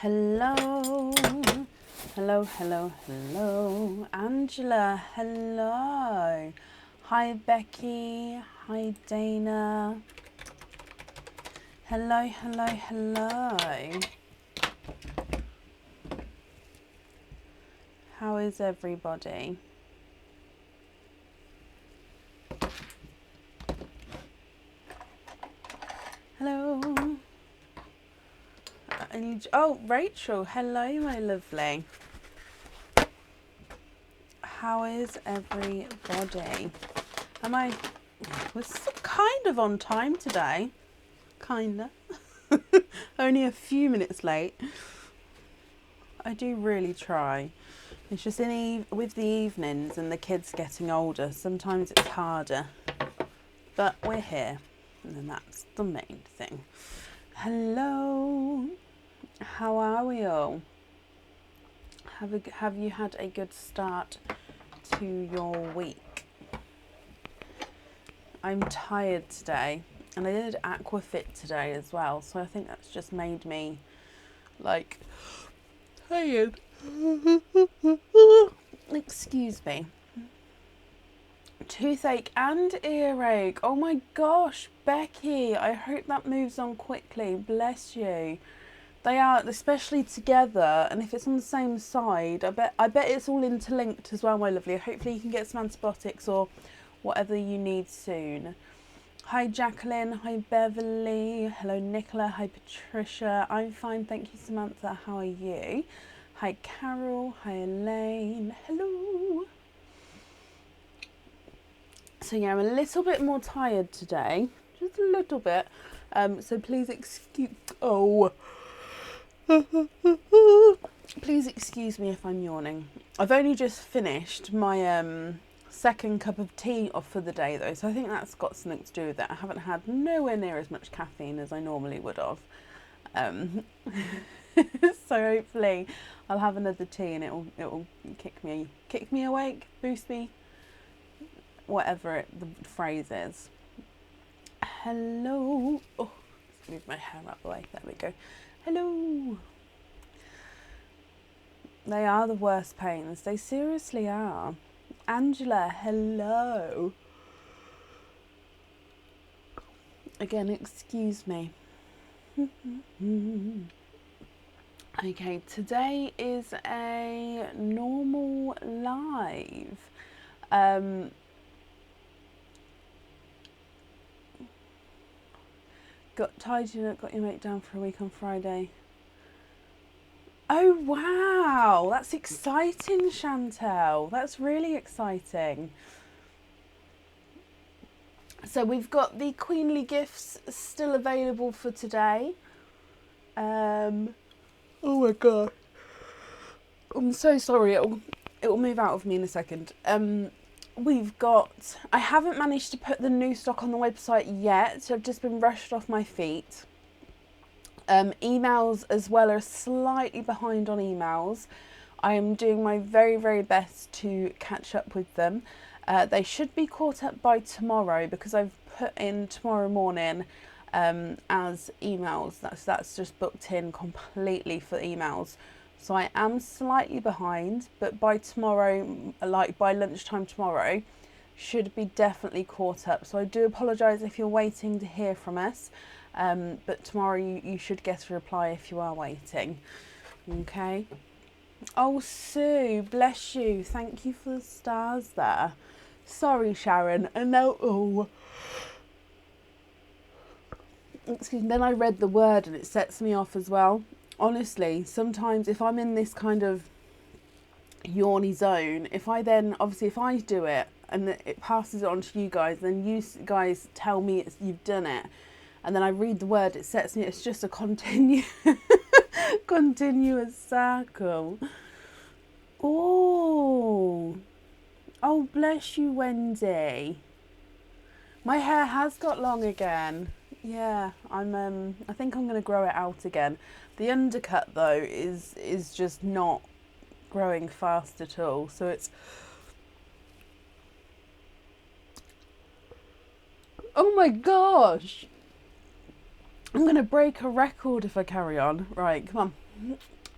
Hello. Hello, hello, hello. Angela, hello. Hi, Becky. Hi, Dana. Hello, hello, hello. How is everybody? Hello. Oh, Rachel, hello, my lovely. How is everybody? We're kind of on time today. Kinda. Only a few minutes late. I do really try. It's just with the evenings and the kids getting older, sometimes it's harder. But we're here, and that's the main thing. Hello. How are we all? Have you had a good start to your week? I'm tired today, and I did aquafit today as well, so I think that's just made me like tired. Excuse me. Toothache and earache. Oh my gosh, Becky, I hope that moves on quickly. Bless you. They are, especially together, and if it's on the same side, I bet it's all interlinked as well, my lovely. Hopefully you can get some antibiotics or whatever you need soon. Hi Jacqueline, hi Beverly, hello Nicola, hi Patricia. I'm fine, thank you Samantha, how are you? Hi Carol, hi Elaine, hello. So yeah, I'm a little bit more tired today, just a little bit. So please please excuse me if I'm yawning. I've only just finished my second cup of tea off for the day though, so I think that's got something to do with it. I haven't had nowhere near as much caffeine as I normally would have. So hopefully I'll have another tea and it'll kick me awake, boost me, whatever the phrase is. Hello. Oh, let's move my hair out the way. There we go. Hello. They are the worst pains. They seriously are. Angela, hello. Again, excuse me. Okay, today is a normal live. Got tidy up, got your mate down for a week on Friday. Oh wow, that's exciting, Chantel. That's really exciting. So we've got the Queenly gifts still available for today. Oh my god, I'm so sorry. It'll move out of me in a second. I haven't managed to put the new stock on the website yet, so I've just been rushed off my feet. Emails as well are slightly behind on emails. I am doing my very, very best to catch up with them. They should be caught up by tomorrow because I've put in tomorrow morning as emails. That's just booked in completely for emails. So I am slightly behind, but by tomorrow, like by lunchtime tomorrow, should be definitely caught up. So I do apologise if you're waiting to hear from us. But tomorrow you should get a reply if you are waiting. Okay. Oh, Sue, bless you. Thank you for the stars there. Sorry, Sharon. And now, excuse me, then I read the word and it sets me off as well. Honestly, sometimes if I'm in this kind of yawny zone, if I do it and it passes it on to you guys, then you guys tell me you've done it. And then I read the word, it sets me, it's just a continuous circle. Oh, bless you, Wendy. My hair has got long again. Yeah, I think I'm going to grow it out again. The undercut though is just not growing fast at all. So it's, oh my gosh. I'm going to break a record if I carry on. Right, come on.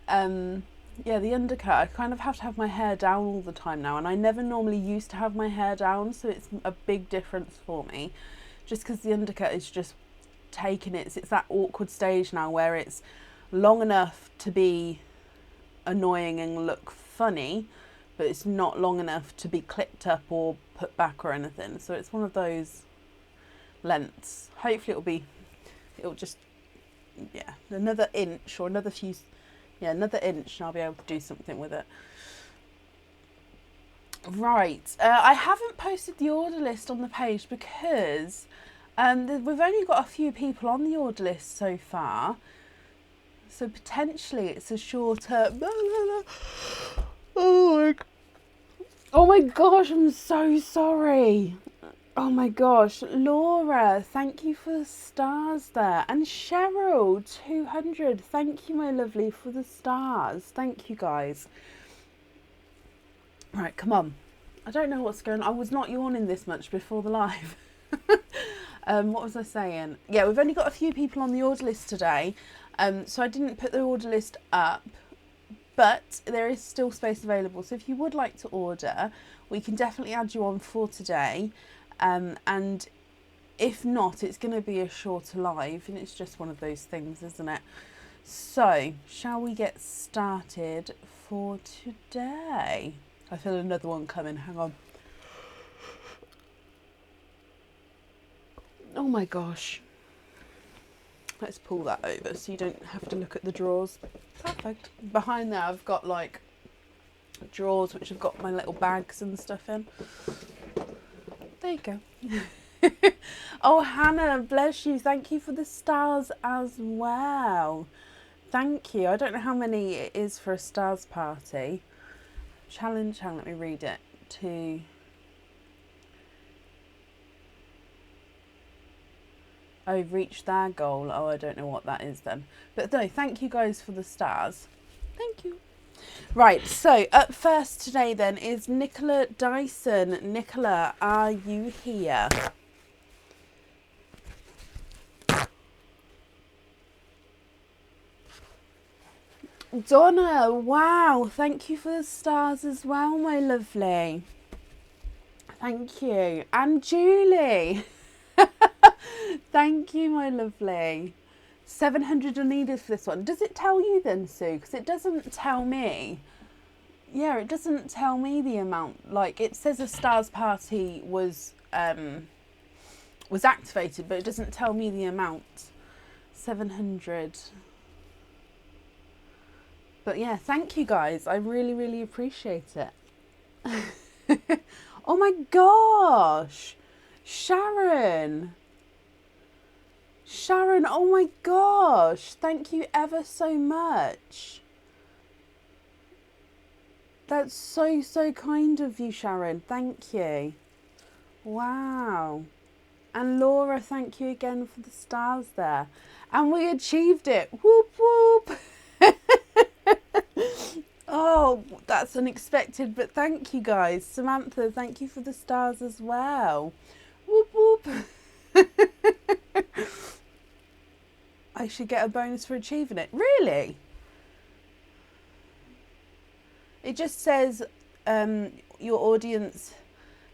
Yeah, the undercut, I kind of have to have my hair down all the time now, and I never normally used to have my hair down, so it's a big difference for me, just because the undercut is just taking it's that awkward stage now where it's long enough to be annoying and look funny, but it's not long enough to be clipped up or put back or anything. So it's one of those lengths. Hopefully it'll just, yeah, another inch or another few, yeah, another inch and I'll be able to do something with it. Right, I haven't posted the order list on the page because we've only got a few people on the order list so far. So potentially it's a shorter... Oh my gosh, I'm so sorry. Oh my gosh, Laura, thank you for the stars there. And Cheryl, 200, thank you, my lovely, for the stars. Thank you, guys. Right, come on. I don't know what's going on. I was not yawning this much before the live. What was I saying? Yeah, we've only got a few people on the order list today. So I didn't put the order list up, but there is still space available. So if you would like to order, we can definitely add you on for today. And if not, it's going to be a shorter live, and it's just one of those things, isn't it? So, shall we get started for today? I feel another one coming, hang on. Oh my gosh. Let's pull that over so you don't have to look at the drawers. Perfect. Behind there I've got like drawers which have got my little bags and stuff in. There you go. Oh, Hannah, bless you. Thank you for the stars as well. Thank you. I don't know how many it is for a stars party. Challenge, let me read it. To reach their goal. Oh, I don't know what that is then. But no, thank you guys for the stars. Thank you. Right, so up first today then is Nicola Dyson. Nicola, are you here? Donna, wow, thank you for the stars as well, my lovely. Thank you. And Julie. Thank you, my lovely. 700 are needed for this one. Does it tell you then, Sue? Because it doesn't tell me. Yeah, it doesn't tell me the amount. Like, it says a stars party was activated, but it doesn't tell me the amount. 700. But yeah, thank you guys. I really, really appreciate it. Oh my gosh. Sharon, oh my gosh. Thank you ever so much. That's so, so kind of you, Sharon. Thank you. Wow. And Laura, thank you again for the stars there. And we achieved it. Whoop, whoop. Oh, that's unexpected, but thank you guys. Samantha, thank you for the stars as well. Whoop, whoop. I should get a bonus for achieving it. Really? It just says your audience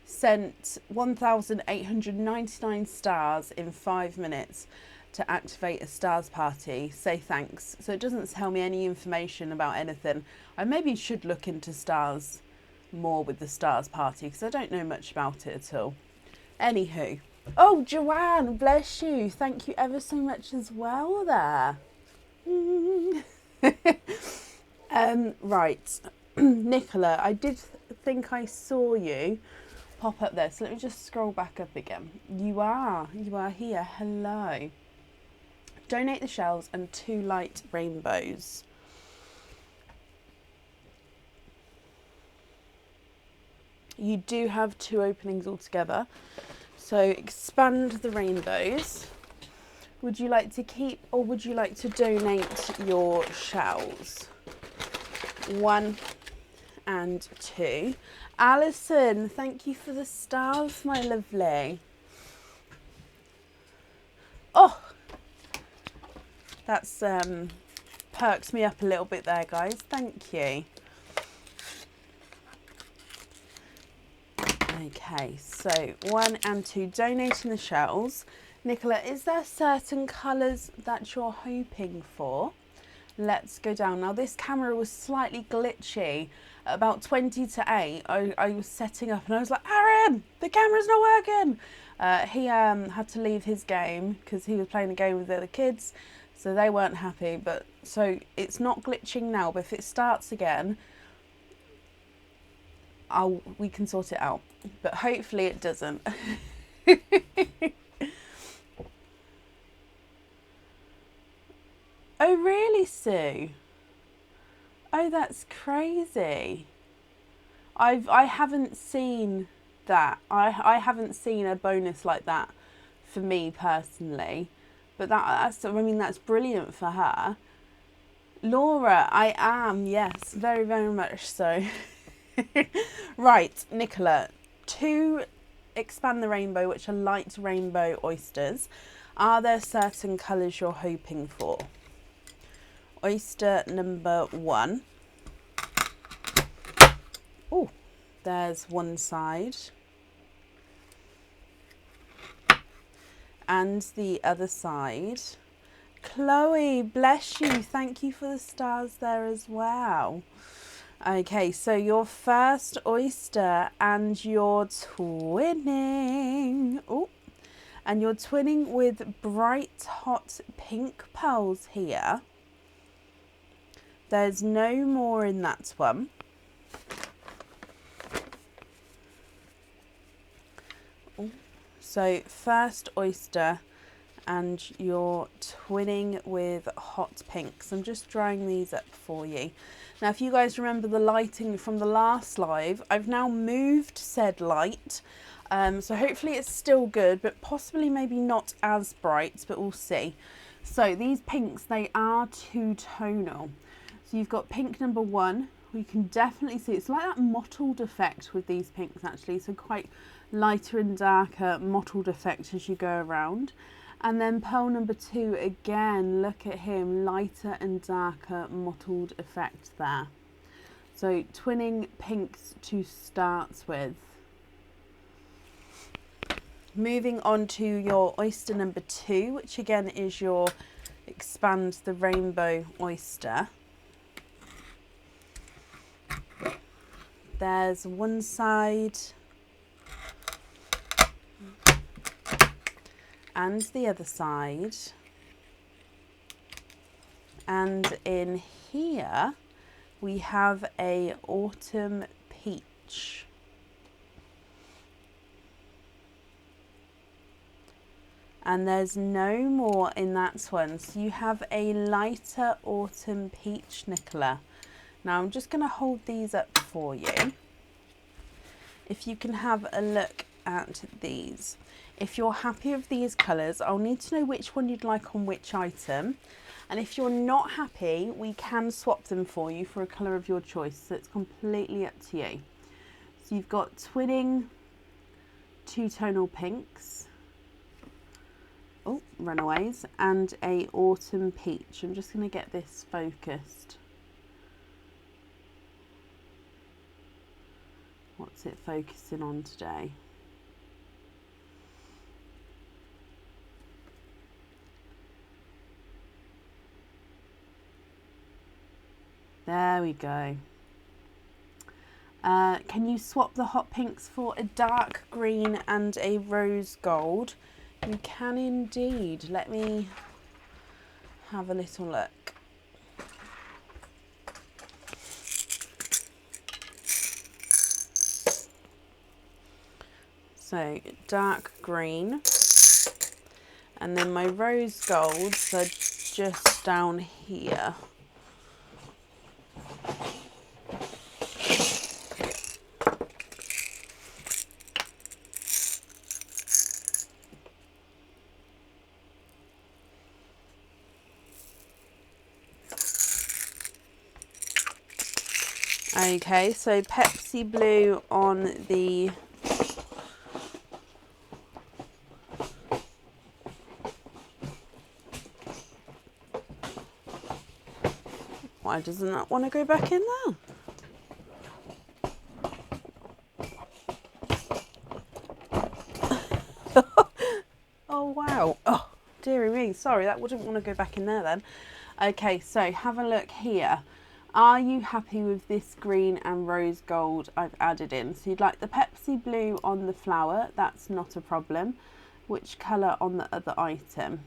sent 1,899 stars in 5 minutes to activate a stars party. Say thanks. So it doesn't tell me any information about anything. I maybe should look into stars more with the stars party because I don't know much about it at all. Anywho. Oh, Joanne, bless you. Thank you ever so much as well there. Right. Nicola, I did think I saw you pop up there. So let me just scroll back up again. You are here. Hello. Donate the shells and 2 light rainbows. You do have 2 openings altogether. So expand the rainbows. Would you like to keep or would you like to donate your shells? 1 and 2. Alison, thank you for the stars, my lovely. Oh, that's perked me up a little bit there, guys. Thank you. Okay, so 1 and 2, donating the shells. Nicola, is there certain colours that you're hoping for? Let's go down. Now, this camera was slightly glitchy. At about 20 to 8, I was setting up and I was like, Aaron, the camera's not working. He had to leave his game because he was playing a game with the other kids, so they weren't happy. But so it's not glitching now, but if it starts again, we can sort it out. But hopefully it doesn't. Oh, really, Sue? Oh, that's crazy. I haven't seen that. I haven't seen a bonus like that for me personally. But that's I mean, that's brilliant for her. Laura, I am, yes, very, very much so. Right, Nicola, 2 Expand the Rainbow, which are light rainbow oysters. Are there certain colours you're hoping for? Oyster number 1. Oh, there's one side. And the other side. Chloe, bless you. Thank you for the stars there as well. Okay, so your first oyster and you're twinning. Oh, and you're twinning with bright hot pink pearls here. There's no more in that one. Oh, so first oyster and you're twinning with hot pinks. I'm just drying these up for you. Now, if you guys remember the lighting from the last live, I've now moved said light. So hopefully it's still good, but possibly maybe not as bright, but we'll see. So these pinks, they are two-tonal. So you've got pink number 1. We can definitely see it's like that mottled effect with these pinks actually. So quite lighter and darker mottled effect as you go around. And then pearl number 2, again, look at him, lighter and darker mottled effect there. So twinning pinks to start with. Moving on to your oyster number 2, which again is your Expand the Rainbow oyster. There's one side and the other side, and in here we have a autumn peach. And there's no more in that one, so you have a lighter autumn peach, Nicola. Now I'm just going to hold these up for you. If you can have a look at these. If you're happy with these colours, I'll need to know which one you'd like on which item. And if you're not happy, we can swap them for you for a colour of your choice. So it's completely up to you. So you've got twinning two-tonal pinks. Oh, runaways. And a autumn peach. I'm just going to get this focused. What's it focusing on today? There we go. Can you swap the hot pinks for a dark green and a rose gold? You can indeed. Let me have a little look. So dark green, and then my rose golds are just down here. Okay, so Pepsi Blue on the Why doesn't that want to go back in there? Oh wow. Oh dearie me, sorry, that wouldn't want to go back in there then. Okay, so have a look here. Are you happy with this green and rose gold I've added in? So you'd like the Pepsi blue on the flower, that's not a problem. Which colour on the other item?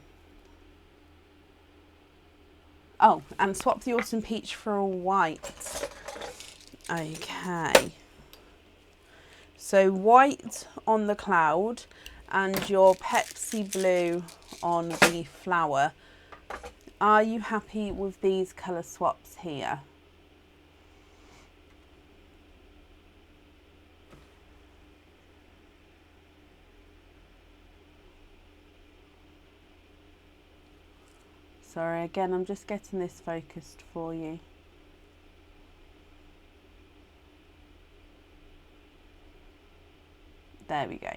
Oh, and swap the autumn peach for a white. Okay. So white on the cloud and your Pepsi blue on the flower. Are you happy with these colour swaps here? Sorry, again, I'm just getting this focused for you. There we go.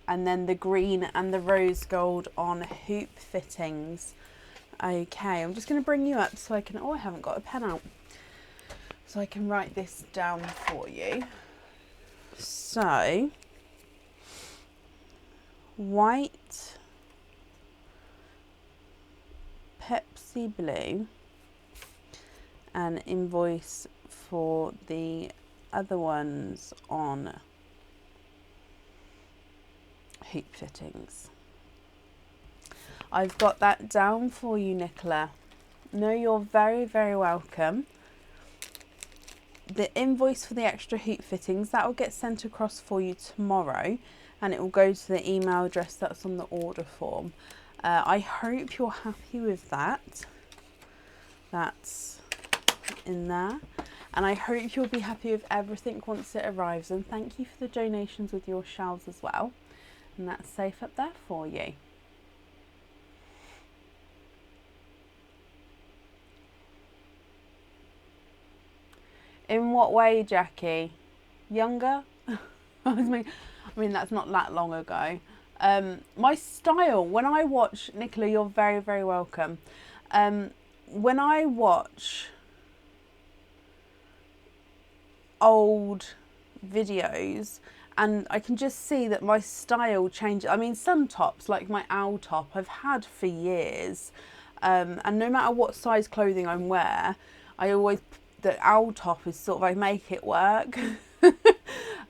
And then the green and the rose gold on hoop fittings. Okay, I'm just going to bring you up so I can, oh, I haven't got a pen out. So I can write this down for you. So, white, Pepsi blue, and invoice for the other ones on hoop fittings. I've got that down for you, Nicola. No, you're very, very welcome. The invoice for the extra hoop fittings, that will get sent across for you tomorrow, and it will go to the email address that's on the order form. I hope you're happy with that. That's in there. And I hope you'll be happy with everything once it arrives. And thank you for the donations with your shells as well. And that's safe up there for you. In what way, Jackie? Younger? I mean, that's not that long ago. My style, when I watch, Nicola, you're very, very welcome. When I watch old videos, and I can just see that my style changes. I mean, some tops, like my owl top, I've had for years. And no matter what size clothing I wear, the owl top is sort of, I make it work.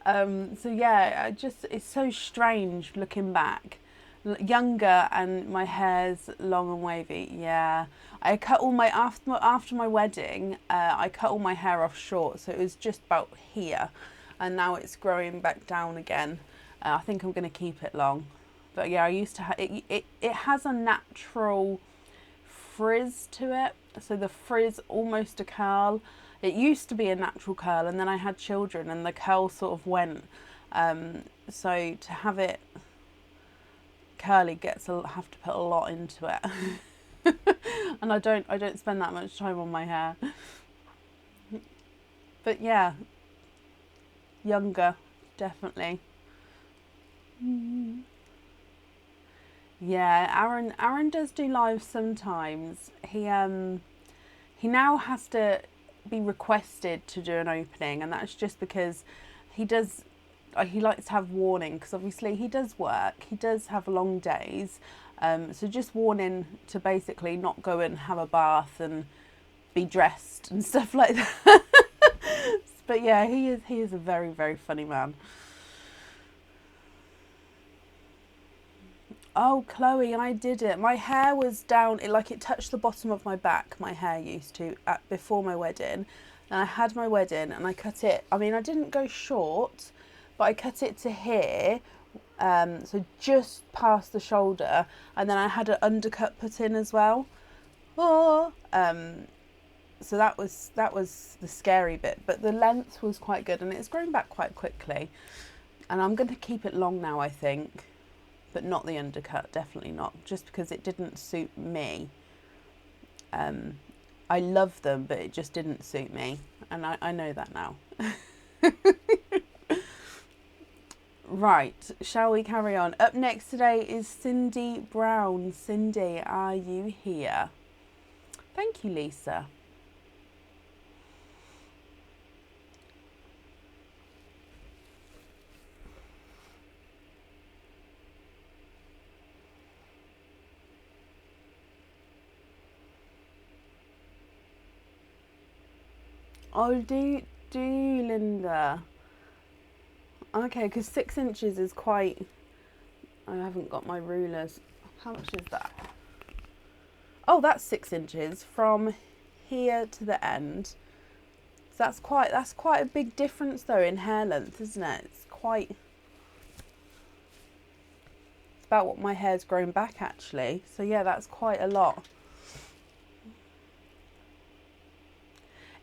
So yeah, it's so strange looking back. Younger and my hair's long and wavy. Yeah, I cut all my, after my wedding, I cut all my hair off short, so it was just about here, and now it's growing back down again. I think I'm going to keep it long, but yeah, I used to have it has a natural frizz to it, so the frizz almost a curl. It used to be a natural curl, and then I had children and the curl sort of went, so to have it curly have to put a lot into it. And I don't spend that much time on my hair. But yeah, younger, definitely. Yeah, Aaron does do live sometimes. He now has to be requested to do an opening, and that's just because he likes to have warning, because obviously he does work, he does have long days, so just warning to basically not go and have a bath and be dressed and stuff like that. But yeah, he is a very, very funny man. Oh, Chloe, I did it. My hair was down, it touched the bottom of my back, my hair used to, before my wedding. And I had my wedding and I cut it. I mean, I didn't go short, but I cut it to here, so just past the shoulder. And then I had an undercut put in as well. Oh, so that was the scary bit. But the length was quite good, and it's grown back quite quickly. And I'm going to keep it long now, I think. But not the undercut, definitely not, just because it didn't suit me. I love them, but it just didn't suit me, and I know that now. Right, shall we carry on? Up next today is Cindy Brown. Cindy, are you here? Thank you, Lisa. Oh, do Linda. Okay, because 6 inches is quite... I haven't got my rulers. How much is that? Oh, that's 6 inches from here to the end. So that's quite a big difference though in hair length, isn't it? It's about what my hair's grown back actually. So yeah, that's quite a lot.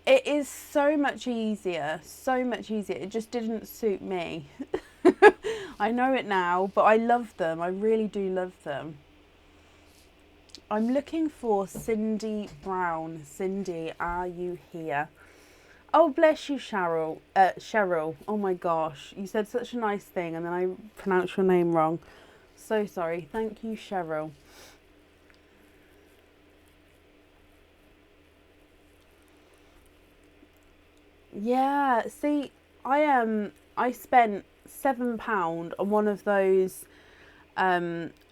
It is so much easier, so much easier. It just didn't suit me. I know it now, but I love them. I really do love them. I'm looking for Cindy Brown. Cindy, are you here? Oh, bless you, Cheryl. Cheryl. Oh my gosh, you said such a nice thing and then I pronounced your name wrong. So sorry. Thank you, Cheryl. Yeah, see, I spent £7 on one of those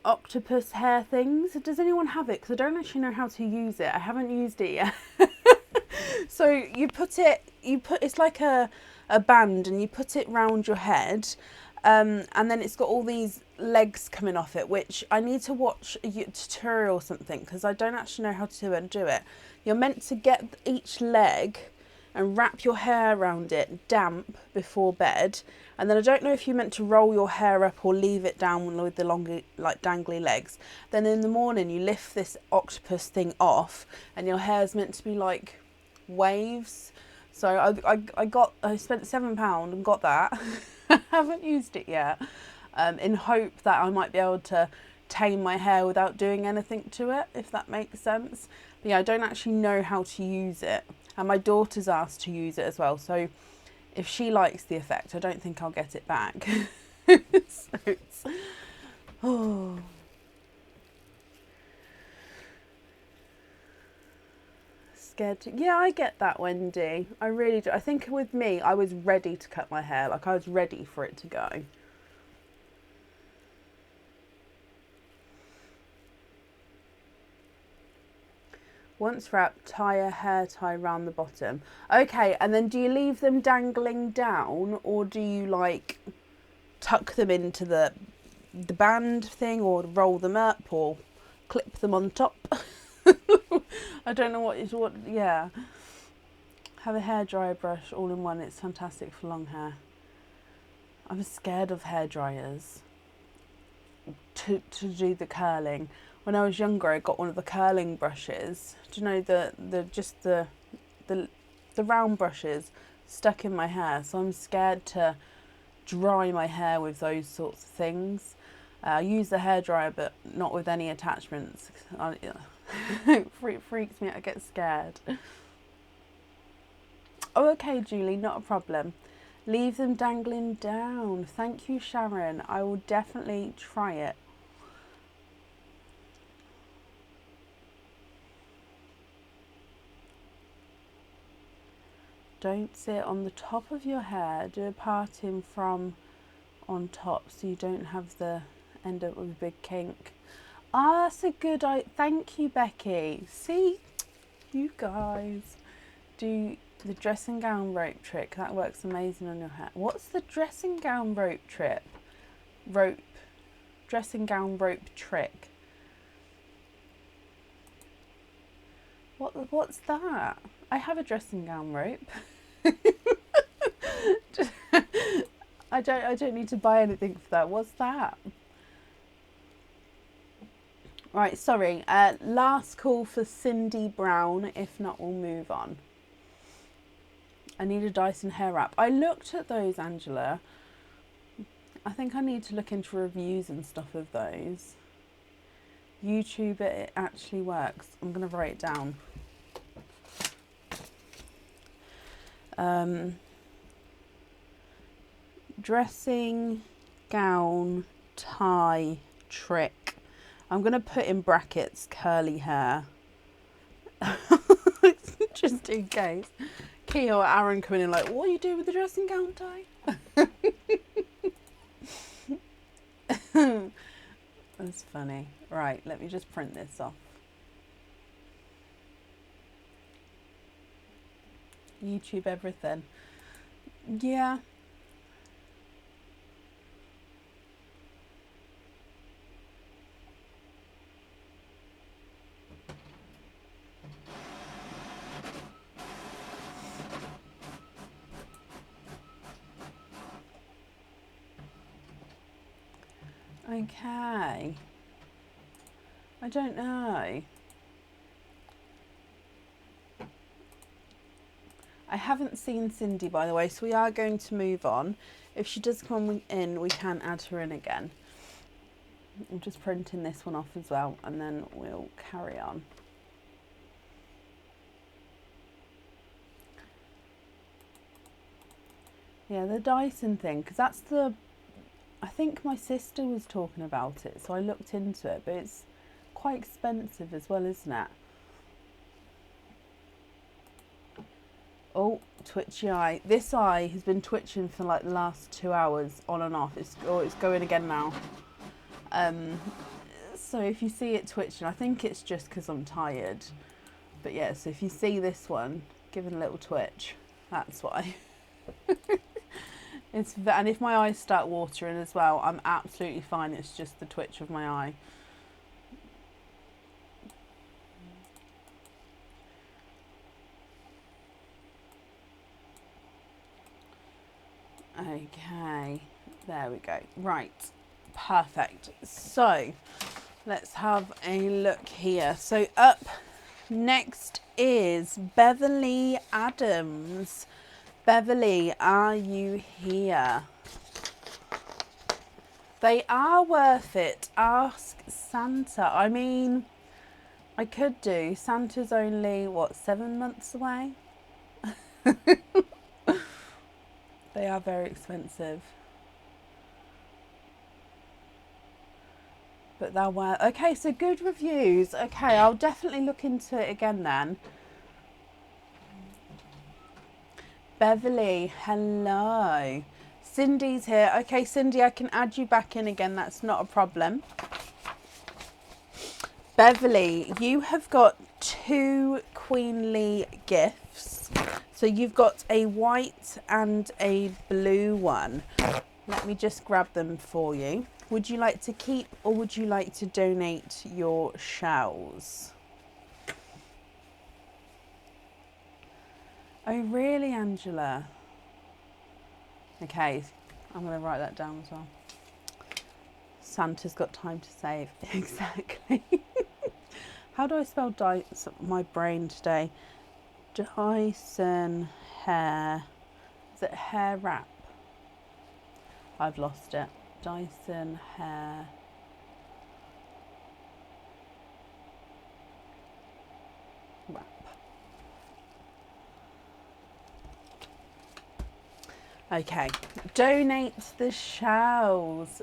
octopus hair things. Does anyone have it? Because I don't actually know how to use it. I haven't used it yet. So it's like a band and you put it round your head, and then it's got all these legs coming off it, which I need to watch a tutorial or something because I don't actually know how to do it. You're meant to get each leg and wrap your hair around it damp before bed, and then I don't know if you're meant to roll your hair up or leave it down with the longer, like, dangly legs. Then in the morning you lift this octopus thing off and your hair's meant to be like waves. So I spent £7 and got that. I haven't used it yet, in hope that I might be able to tame my hair without doing anything to it, if that makes sense. But yeah, I don't actually know how to use it. And my daughter's asked to use it as well. So if she likes the effect, I don't think I'll get it back. So it's... Oh. Scared to... Yeah, I get that, Wendy. I really do. I think with me, I was ready to cut my hair. Like, I was ready for it to go. Once wrapped, tie a hair tie round the bottom. Okay, and then do you leave them dangling down, or do you like tuck them into the band thing, or roll them up, or clip them on top? I don't know what. Yeah. Have a hairdryer brush all in one. It's fantastic for long hair. I'm scared of hair dryers to do the curling. When I was younger, I got one of the curling brushes. Do you know the round brushes stuck in my hair? So I'm scared to dry my hair with those sorts of things. I use the hairdryer, but not with any attachments. It freaks me out. I get scared. Oh, okay, Julie, not a problem. Leave them dangling down. Thank you, Sharon. I will definitely try it. Don't sit on the top of your hair. Do a parting from on top so you don't have the end up with a big kink. Ah, that's a good idea. Thank you, Becky. See, you guys do the dressing gown rope trick. That works amazing on your hair. What's the dressing gown rope trick? Dressing gown rope trick. What's that? I have a dressing gown rope. I don't need to buy anything for that. What's that? Right, sorry. Last call for Cindy Brown. If not, we'll move on. I need a Dyson hair wrap. I looked at those, Angela. I think I need to look into reviews and stuff of those. YouTube, it actually works. I'm going to write it down. Dressing gown tie trick. I'm going to put in brackets curly hair. Just in case. Kia or Aaron coming in like, what are you doing with the dressing gown tie? That's funny. Right, let me just print this off. YouTube everything. Yeah. Okay. I don't know. I haven't seen Cindy, by the way, so we are going to move on. If she does come in, we can add her in again. I'm just printing this one off as well, and then we'll carry on. Yeah, the Dyson thing, because that's the... I think my sister was talking about it, so I looked into it, but it's quite expensive as well, isn't it? Oh, twitchy eye. This eye has been twitching for like the last 2 hours on and off. It's going again now. So if you see it twitching, I think it's just because I'm tired. But yeah, so if you see this one giving a little twitch, that's why. And if my eyes start watering as well, I'm absolutely fine. It's just the twitch of my eye. Okay, there we go. Right, perfect. So let's have a look here. So up next is Beverly Adams. Beverly, are you here? They are worth it. Ask Santa. I mean, I could do. Santa's only, what, 7 months away? They are very expensive. But they're worth... Okay, so good reviews. Okay, I'll definitely look into it again then. Beverly, hello. Cindy's here. Okay, Cindy, I can add you back in again. That's not a problem. Beverly, you have got 2 queenly gifts. So you've got a white and a blue one. Let me just grab them for you. Would you like to keep or would you like to donate your shells? Oh, really, Angela? Okay, I'm going to write that down as well. Santa's got time to save. Exactly. How do I spell my brain today? Dyson hair. Is it hair wrap? I've lost it. Dyson hair. Wrap. Okay, donate the shells.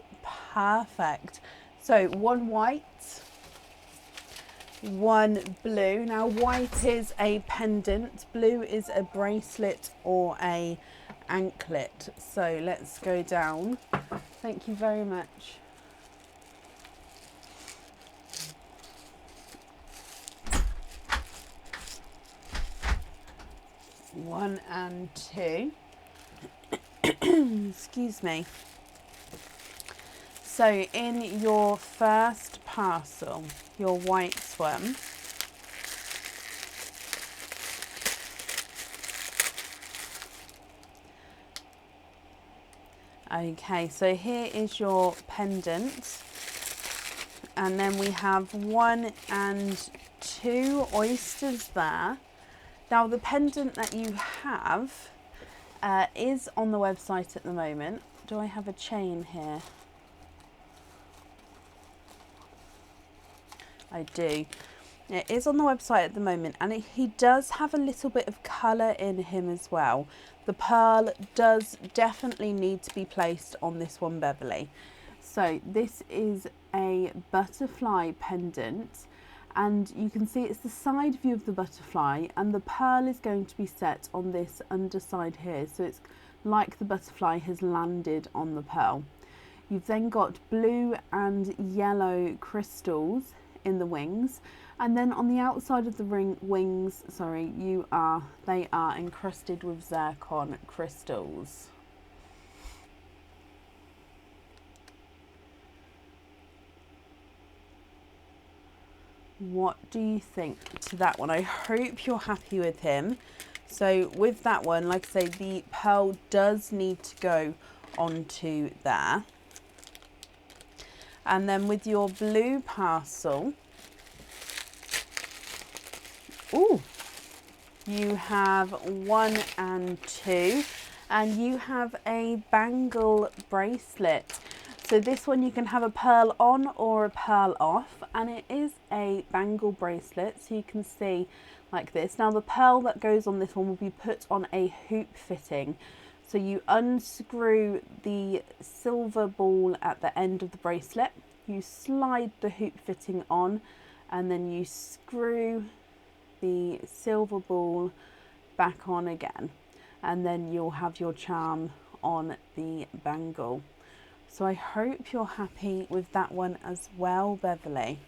Perfect. So 1 white, 1 blue. Now white is a pendant, blue is a bracelet or a anklet. So let's go down. Thank you very much. One and 2. Excuse me. So in your first parcel, your white one, okay, so here is your pendant, and then we have 1 and 2 oysters there. Now the pendant that you have is on the website at the moment. Do I have a chain here? I do. It is on the website at the moment, and he does have a little bit of colour in him as well. The pearl does definitely need to be placed on this one, Beverly. So this is a butterfly pendant, and you can see it's the side view of the butterfly, and the pearl is going to be set on this underside here. So it's like the butterfly has landed on the pearl. You've then got blue and yellow crystals in the wings, and then on the outside of the wings, they are encrusted with zircon crystals. What do you think to that one? I hope you're happy with him. So with that one, like I say, the pearl does need to go onto there. And then with your blue parcel, you have 1 and 2, and you have a bangle bracelet. So this one you can have a pearl on or a pearl off, and it is a bangle bracelet, so you can see like this. Now the pearl that goes on this one will be put on a hoop fitting. So you unscrew the silver ball at the end of the bracelet, you slide the hoop fitting on, and then you screw the silver ball back on again, and then you'll have your charm on the bangle. So I hope you're happy with that one as well, Beverly.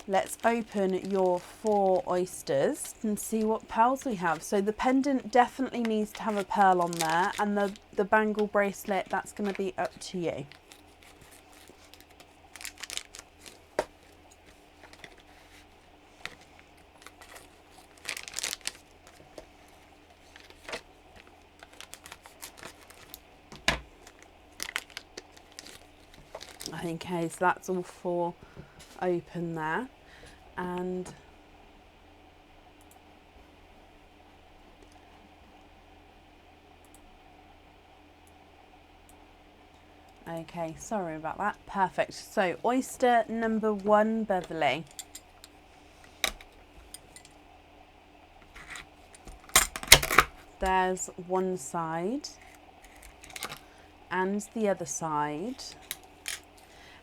Let's open your 4 oysters and see what pearls we have. So the pendant definitely needs to have a pearl on there, and the bangle bracelet, that's going to be up to you. Okay, so that's all 4 open there, and okay, sorry about that. Perfect. So oyster number 1, Beverly. There's one side and the other side.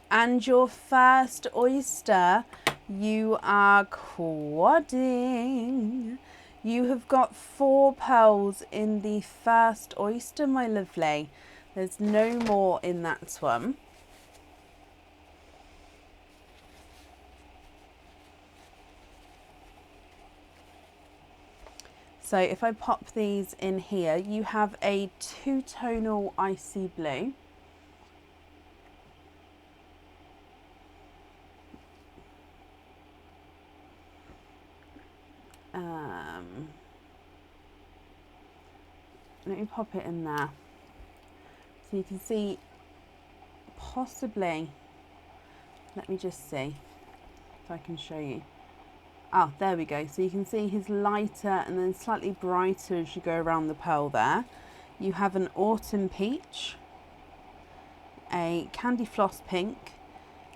And your first oyster, you are quadding. You have got 4 pearls in the first oyster, my lovely. There's no more in that one. So if I pop these in here, you have a 2-tonal icy blue. Let me pop it in there. So you can see, possibly, let me just see if I can show you. Oh, there we go. So you can see he's lighter and then slightly brighter as you go around the pearl there. You have an autumn peach, a candy floss pink,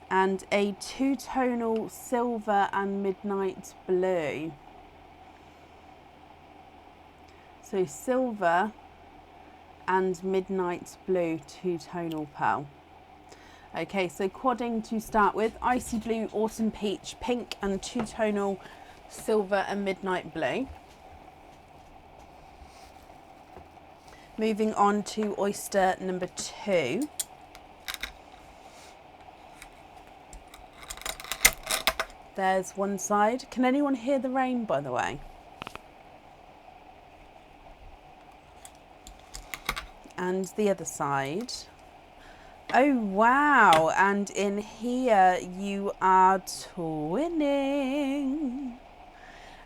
and a 2-tonal silver and midnight blue. So silver and midnight blue 2-tonal pearl. Okay, so quadding to start with: icy blue, autumn peach, pink, and 2-tonal silver and midnight blue. Moving on to oyster number 2. There's one side. Can anyone hear the rain, by the way? And the other side. Oh wow, and in here you are twinning.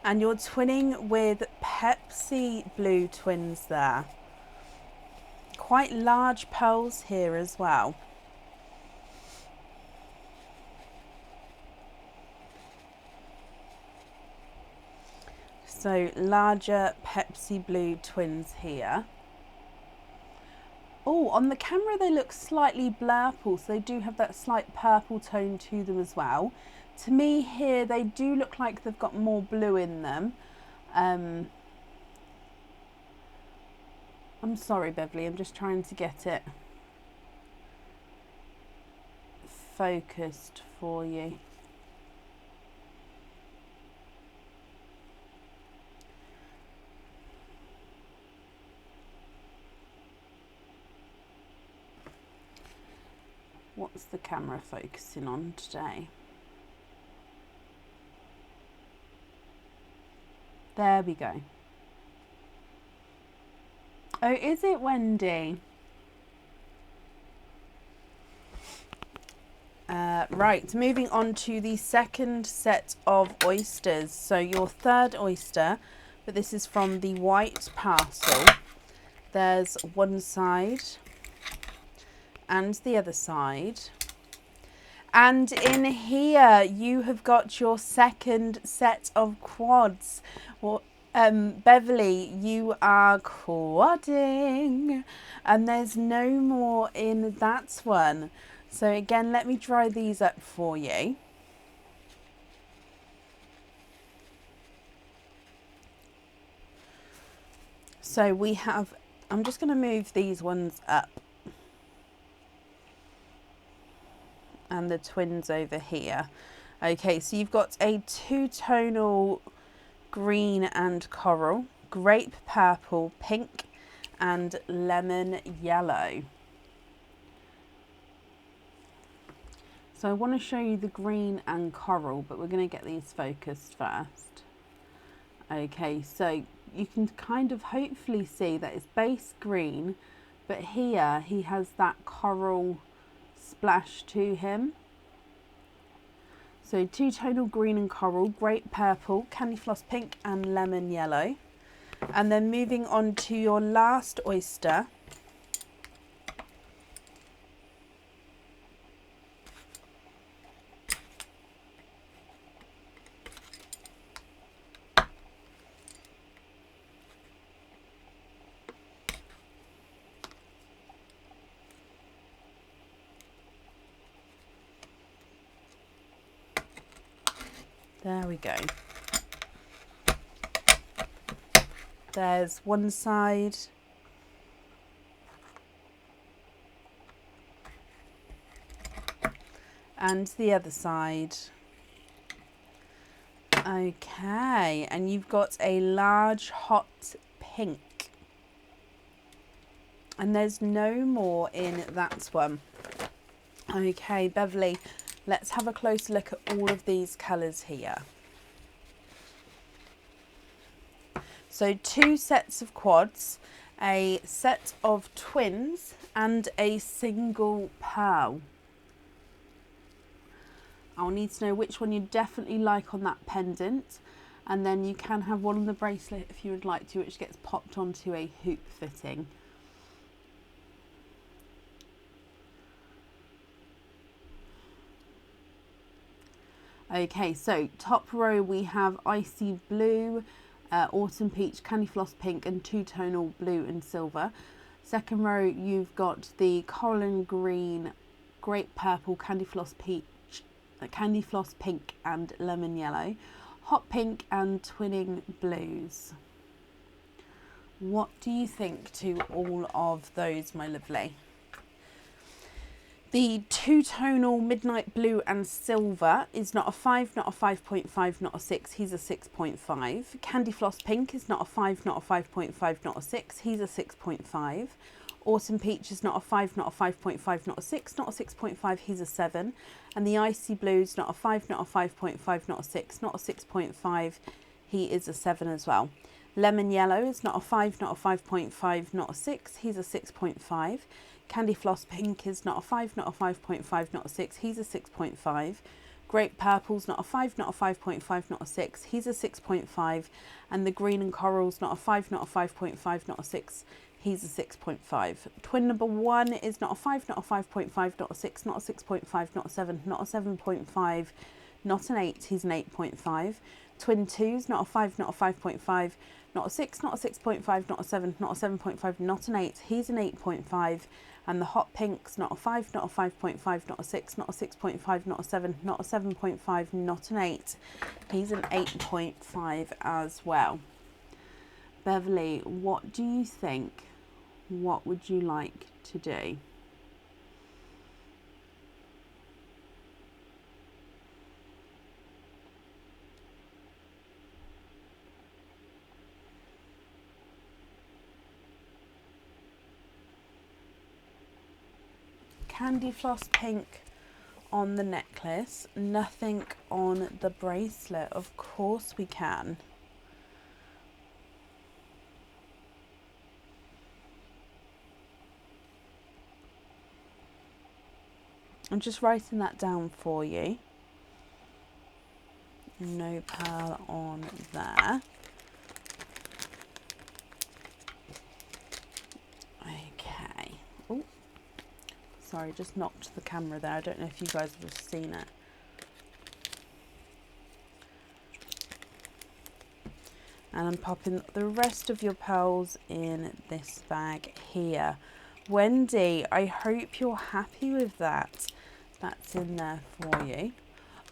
And you're twinning with Pepsi blue twins there. Quite large pearls here as well. So larger Pepsi blue twins here. Oh, on the camera they look slightly blurple, so they do have that slight purple tone to them as well. To me here, they do look like they've got more blue in them. I'm sorry, Beverly, I'm just trying to get it focused for you. What's the camera focusing on today? There we go. Oh, is it, Wendy? Right, moving on to the second set of oysters. So your third oyster, but this is from the white parcel. There's one side and the other side. And in here you have got your second set of quads. Well, Beverly, you are quadding, and there's no more in that one. So again, let me dry these up for you. So we have, I'm just going to move these ones up. And the twins over here. Okay, so you've got a two-tonal green and coral, grape purple, pink, and lemon yellow. So I want to show you the green and coral, but we're going to get these focused first. Okay, so you can kind of hopefully see that it's base green, but here he has that coral splash to him. So two-tonal green and coral, grape purple, candy floss pink, and lemon yellow. And then moving on to your last oyster. There we go. There's one side. And the other side. Okay, and you've got a large hot pink. And there's no more in that one. Okay, Beverly, let's have a closer look at all of these colours here. So 2 sets of quads, a set of twins, and a single pearl. I'll need to know which one you definitely like on that pendant, and then you can have one on the bracelet if you would like to, which gets popped onto a hoop fitting. Okay, so top row we have icy blue, autumn peach, candy floss pink, and two-tonal blue and silver. Second row you've got the coral and green, grape purple, candy floss peach, candy floss pink, and lemon yellow. Hot pink and twinning blues. What do you think to all of those, my lovely? The two-tonal midnight blue and silver is not a 5, not a 5.5, not a 6. He's a 6.5. Candy floss pink is not a 5, not a 5.5, not a 6. He's a 6.5. Autumn peach is not a 5, not a 5.5, not a 6, not a 6.5. He's a 7. And the icy blue is not a 5, not a 5.5, not a 6, not a 6.5. He is a 7 as well. Lemon yellow is not a 5, not a 5.5, not a 6. He's a 6.5. Candy floss pink is not a 5, not a 5.5, not a 6. He's a 6.5. Grape purple's not a 5, not a 5.5, not a 6. He's a 6.5. And the green and coral's not a 5, not a 5.5, not a 6. He's a 6.5. Twin number 1 is not a 5, not a 5.5, not a 6, not a 6.5, not a 7, not a 7.5, not an 8. He's an 8.5. twin 2s, not a 5, not a 5.5, not a 6, not a 6.5, not a 7, not a 7.5, not an 8. He's an 8.5. And the hot pinks, not a 5, not a 5.5, not a 6, not a 6.5, not a 7, not a 7.5, not an 8. He's an 8.5 as well. Beverly, what do you think? What would you like to do? Candy floss pink on the necklace, nothing on the bracelet. Of course we can. I'm just writing that down for you. No pearl on there. Okay. Oh, sorry, just knocked the camera there. I don't know if you guys have seen it. And I'm popping the rest of your pearls in this bag here. Wendy, I hope you're happy with that. That's in there for you.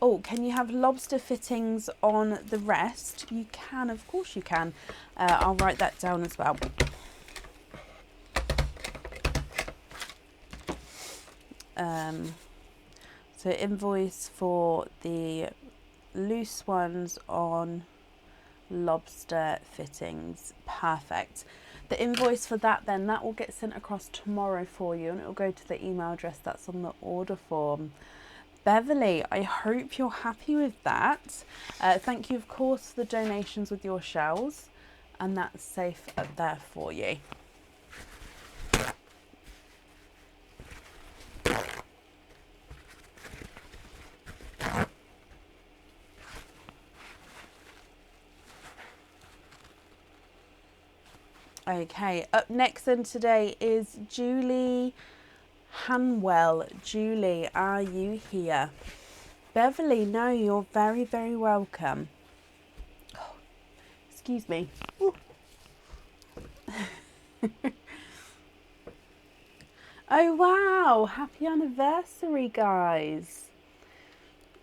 Oh, can you have lobster fittings on the rest? You can, of course you can. I'll write that down as well. So invoice for the loose ones on lobster fittings. Perfect. The invoice for that then, that will get sent across tomorrow for you, and it will go to the email address that's on the order form. Beverly, I hope you're happy with that. Thank you, of course, for the donations with your shells, and that's safe up there for you. Okay, up next then today is Julie Hanwell. Julie, are you here? Beverly, no, you're very, very welcome. Oh, excuse me. Oh wow, happy anniversary, guys.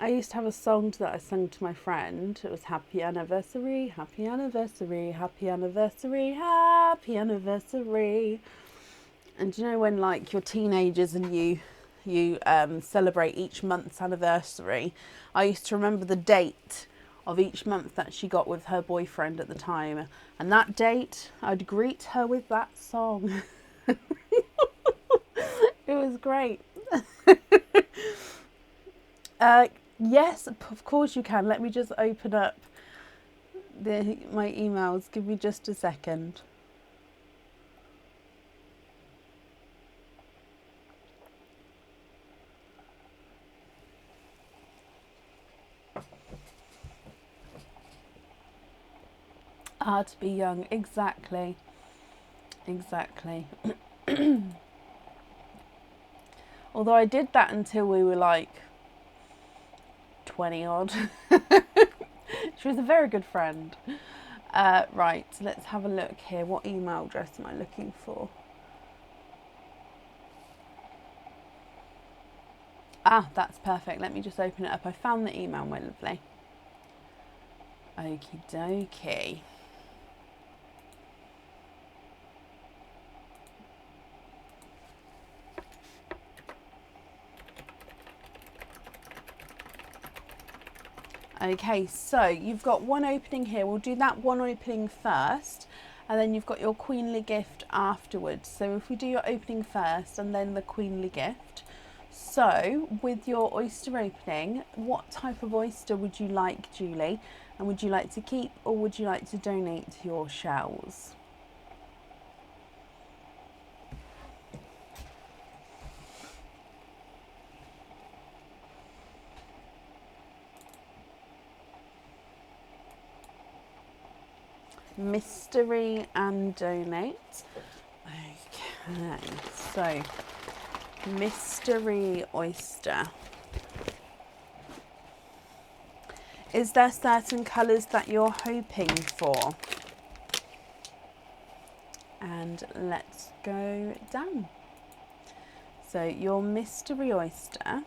I used to have a song that I sung to my friend. It was happy anniversary, happy anniversary, happy anniversary, happy anniversary. And do you know when like you're teenagers and you celebrate each month's anniversary? I used to remember the date of each month that she got with her boyfriend at the time. And that date, I'd greet her with that song. It was great. Yes, of course you can. Let me just open up my emails. Give me just a second. To be young, exactly. Exactly. Although I did that until we were like 20 odd. She was a very good friend. Right, let's have a look here. What email address am I looking for? Ah, that's perfect. Let me just open it up. I found the email, my lovely. Okie dokie. Okay, so you've got one opening here. We'll do that one opening first, and then you've got your queenly gift afterwards. So if we do your opening first and then the queenly gift. So with your oyster opening, what type of oyster would you like, Julie? And would you like to keep or would you like to donate your shells? Mystery and donate. Okay, so mystery oyster. Is there certain colours that you're hoping for? And let's go down. So your mystery oyster.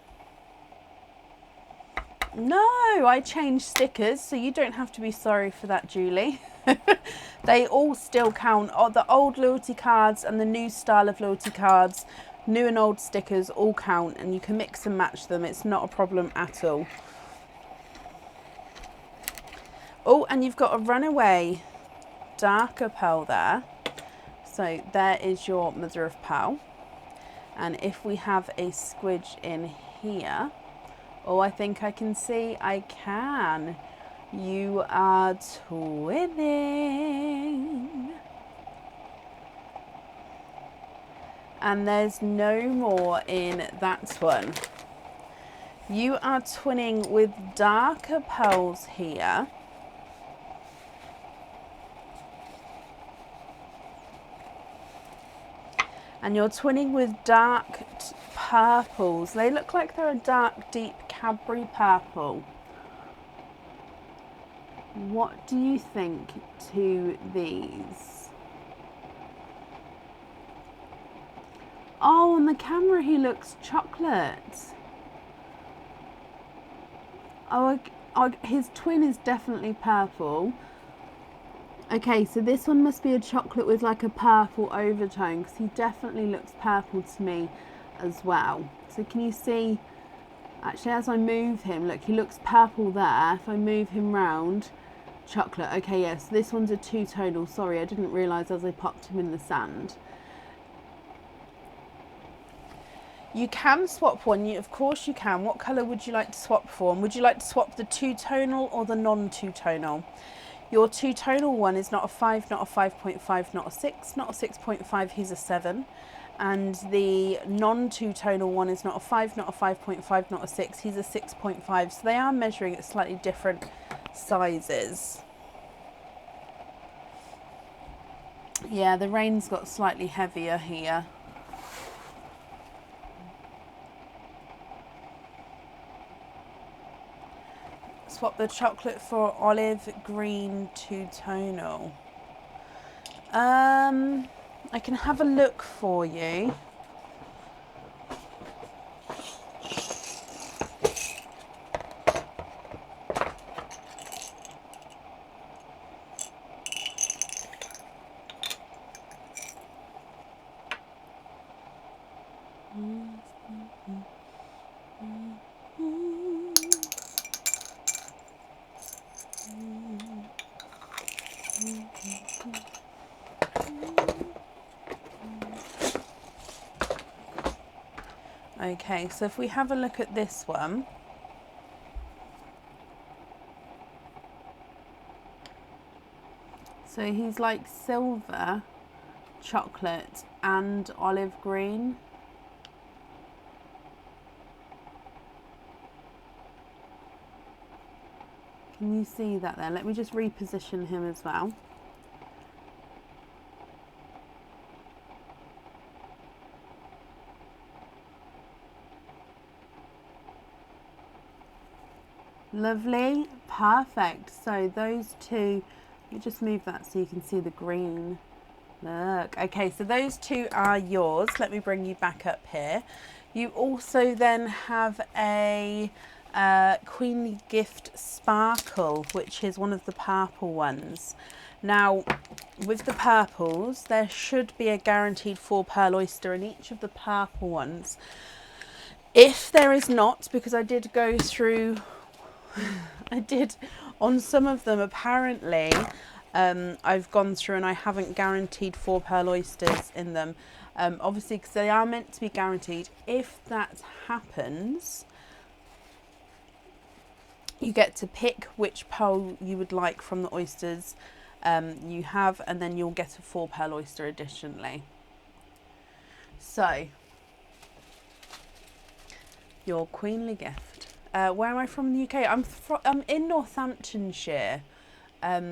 No, I changed stickers, so you don't have to be sorry for that, Julie. They all still count. Oh, the old loyalty cards and the new style of loyalty cards, new and old stickers all count, and you can mix and match them. It's not a problem at all. Oh, and you've got a runaway darker pearl there. So there is your mother of pearl. And if we have a squidge in here, oh, I think I can see, I can. You are twinning. And there's no more in that one. You are twinning with darker pearls here. And you're twinning with dark purples. They look like they're a dark, deep Cadbury purple. What do you think to these? Oh, on the camera he looks chocolate. Oh, his twin is definitely purple. Okay, so this one must be a chocolate with like a purple overtone, because he definitely looks purple to me as well. So can you see, actually as I move him, look, he looks purple there. If I move him round, chocolate. Okay, yes, this one's a two-tonal. Sorry, I didn't realise as I popped him in the sand. You can swap one, of course you can. What colour would you like to swap for? And would you like to swap the two-tonal or the non-two-tonal? Your two-tonal one is not a 5, not a 5.5, not a 6, not a 6.5, he's a 7. And the non-two-tonal one is not a 5, not a 5.5, not a 6, he's a 6.5. So they are measuring at slightly different sizes. Yeah, the rain's got slightly heavier here. Swap the chocolate for olive green two-tonal. I can have a look for you. Okay, so if we have a look at this one. So he's like silver, chocolate and olive green. Can you see that there? Let me just reposition him as well. Lovely, perfect. So those two, let me just move that so you can see the green. Look, okay, so those two are yours. Let me bring you back up here. You also then have a Queenly Gift Sparkle, which is one of the purple ones. Now, with the purples, there should be a guaranteed 4 pearl oyster in each of the purple ones. If there is not, because I did go through, I did on some of them apparently, I've gone through and I haven't guaranteed 4 pearl oysters in them. Obviously, because they are meant to be guaranteed. If that happens, you get to pick which pearl you would like from the oysters you have, and then you'll get a 4 pearl oyster additionally. So, your Queenly Gift. Where am I from in the UK? I'm in Northamptonshire.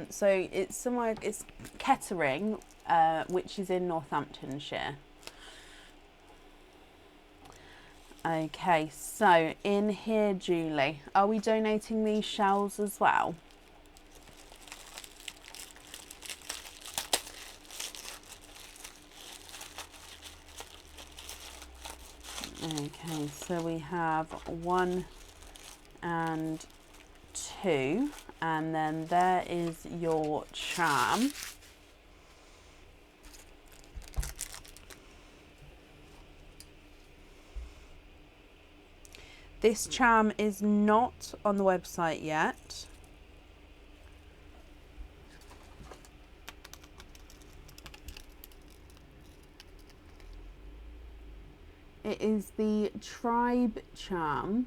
So it's somewhere, it's Kettering, which is in Northamptonshire. Okay, so in here, Julie, are we donating these shells as well? Okay, so we have 1 and 2, and then there is your charm. This charm is not on the website yet. It is the Tribe charm.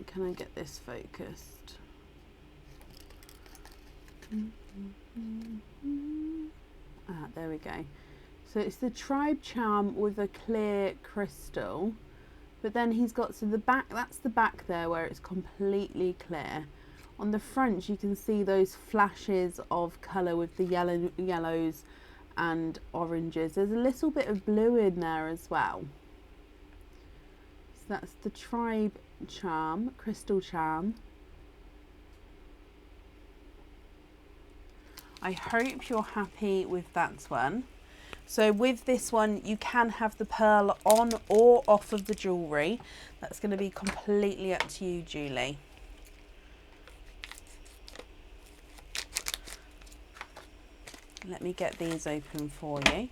Can I get this focused? Ah, there we go. So it's the Tribe charm with a clear crystal, but then he's got, so the back, that's the back there where it's completely clear. On the front you can see those flashes of colour with the yellows and oranges. There's a little bit of blue in there as well. So that's the Tribe charm, crystal charm. I hope you're happy with that one. So with this one, you can have the pearl on or off of the jewellery. That's going to be completely up to you, Julie. Let me get these open for you.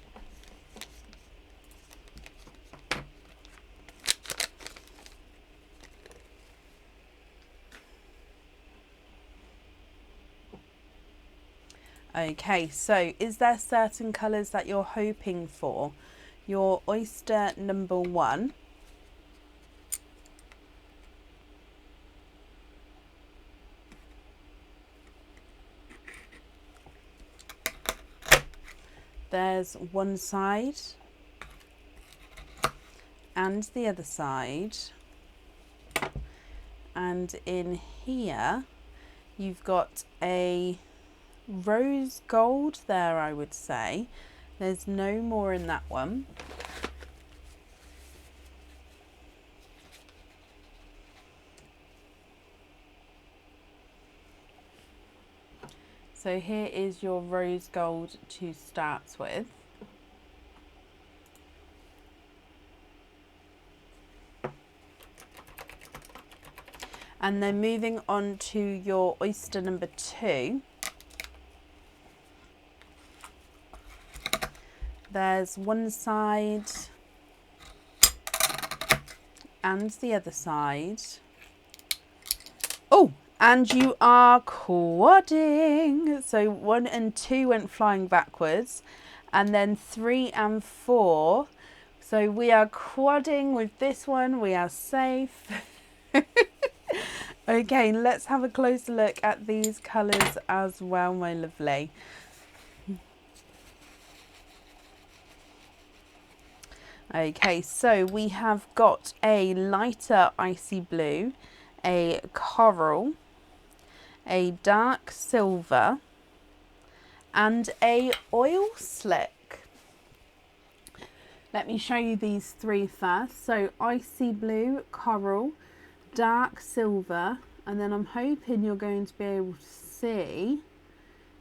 Okay, so is there certain colours that you're hoping for? Your oyster number 1. There's one side and the other side. And in here, you've got a rose gold there, I would say. There's no more in that one. So here is your rose gold to start with. And then moving on to your oyster number 2. There's one side and the other side. Oh, and you are quadding. So 1 and 2 went flying backwards, and then 3 and 4. So we are quadding with this one. We are safe. Okay, let's have a closer look at these colours as well, my lovely. Okay, so we have got a lighter icy blue, a coral, a dark silver, and a oil slick. Let me show you these 3 first. So icy blue, coral, dark silver, and then I'm hoping you're going to be able to see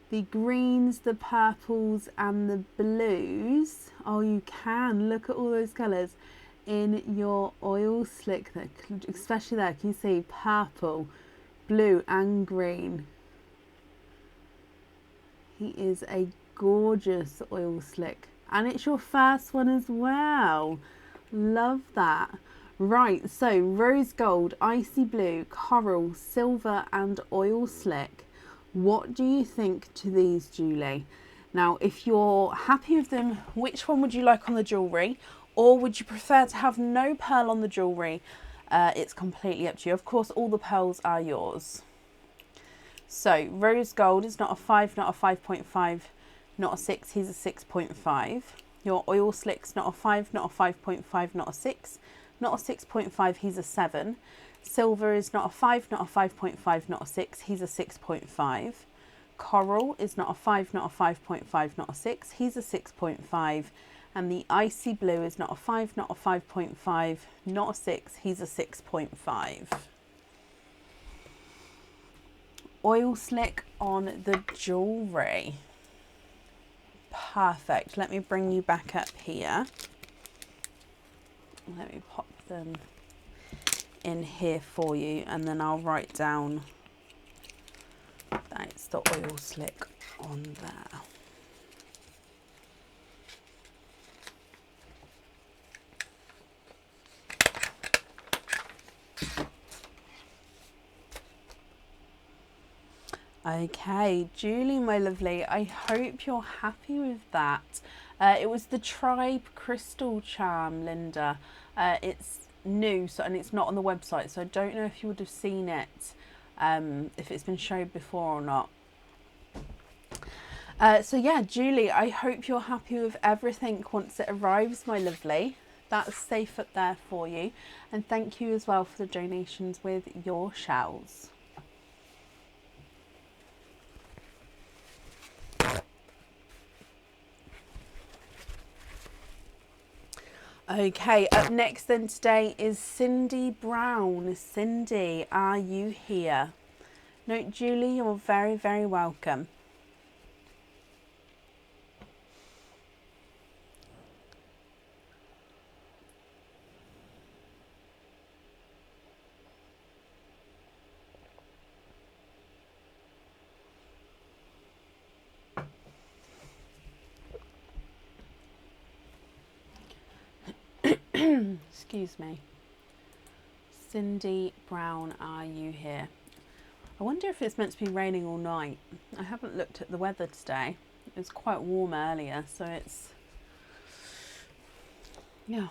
the greens, the purples and the blues. Oh, you can look at all those colours in your oil slick there, especially there. Can you see purple, blue and green? He is a gorgeous oil slick, and it's your first one as well. Love that. Right, so rose gold, icy blue, coral, silver and oil slick. What do you think to these, Julie? Now, if you're happy with them, which one would you like on the jewellery? Or would you prefer to have no pearl on the jewellery? It's completely up to you. Of course, all the pearls are yours. So, rose gold is not a 5, not a 5.5, not a 6. He's a 6.5. Your oil slick's not a 5, not a 5.5, not a 6, not a 6.5. He's a 7. Silver is not a 5, not a 5.5, not a 6. He's a 6.5. Coral is not a 5, not a 5.5, not a 6. He's a 6.5. And the Icy Blue is not a 5, not a 5.5, not a 6. He's a 6.5. Oil slick on the jewellery. Perfect. Let me bring you back up here. Let me pop them in here for you, and then I'll write down that it's the oil slick on there. Okay, Julie, my lovely, I hope you're happy with that. It was the Tribe Crystal Charm, Linda. It's new, and it's not on the website, so I don't know if you would have seen it, if it's been showed before or not. So yeah, Julie, I hope you're happy with everything once it arrives, my lovely. That's safe up there for you. And thank you as well for the donations with your shells. Okay, up next then today is Cindy Brown. Cindy, are you here? No, Julie, you're very, very welcome. Excuse me. Cindy Brown, are you here? I wonder if it's meant to be raining all night. I haven't looked at the weather today. It was quite warm earlier, so it's... yeah.